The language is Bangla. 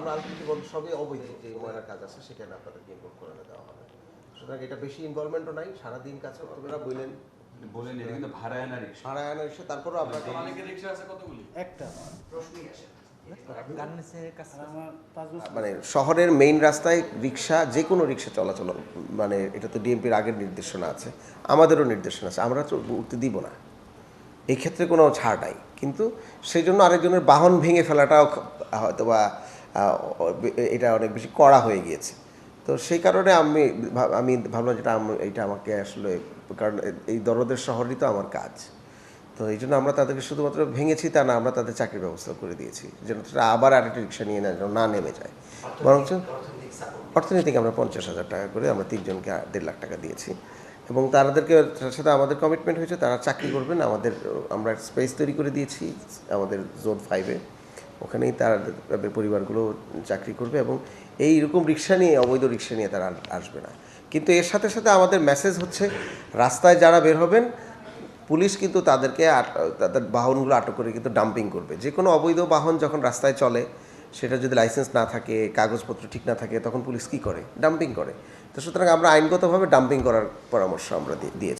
আমরা আলটিমেটলি বলবো সবই অবৈধ যে ময়লার কাজ আছে সেখানে আপনাদেরকে ইনভলভ করে দেওয়া হবে। সুতরাং এটা বেশি ইনভলভমেন্টও নাই, সারাদিন কাজ করতে হবে না। বলেন এটা কিন্তু ভাড়া আনা রিক্সা। ভাড়া আনা রিক্সা, তারপরেও আপনাকে অনেকের রিক্সা আছে কতগুলি? একটা প্রশ্নই আসে না। মানে শহরের মেইন রাস্তায় রিক্সা, যে কোনো রিক্সা চলাচল, মানে এটা তো ডিএমপির আগের নির্দেশনা আছে, আমাদেরও নির্দেশনা আছে, আমরা তো উঠতে দিব না, এই ক্ষেত্রে কোনো ছাড় নাই। কিন্তু সেই জন্য আরেকজনের বাহন ভেঙে ফেলাটাও হয়তো বা এটা অনেক বেশি কড়া হয়ে গিয়েছে। তো সেই কারণে আমি ভাবলাম যেটা এইটা আমাকে আসলে, কারণ এই দরদের শহরই তো আমার কাজ, তো এই জন্য আমরা তাদেরকে শুধুমাত্র ভেঙেছি তা না, আমরা তাদের চাকরির ব্যবস্থা করে দিয়েছি যেন তারা আবার আরেকটা রিক্সা নিয়ে না নেমে যায়। বরঞ্চ অর্থনৈতিক আমরা 50,000 টাকা করে আমরা 3 জনকে 1.5 লাখ টাকা দিয়েছি এবং তার সাথে আমাদের কমিটমেন্ট হয়েছে তারা চাকরি করবেন। আমরা স্পেস তৈরি করে দিয়েছি আমাদের জোন 5-এ, ওখানেই তাদের পরিবারগুলো চাকরি করবে এবং এইরকম রিক্সা নিয়ে, অবৈধ রিক্সা নিয়ে তারা আসবে না। কিন্তু এর সাথে সাথে আমাদের মেসেজ হচ্ছে, রাস্তায় যারা বের হবেন পুলিশ কিন্তু তাদের বাহনগুলো আটক করে কিন্তু ডাম্পিং করবে। যে কোনো অবৈধ বাহন যখন রাস্তায় চলে, সেটা যদি লাইসেন্স না থাকে, কাগজপত্র ঠিক না থাকে, তখন পুলিশ কী করে? ডাম্পিং করে। তো সুতরাং আমরা আইনগতভাবে ডাম্পিং করার পরামর্শ আমরা দিয়েছি।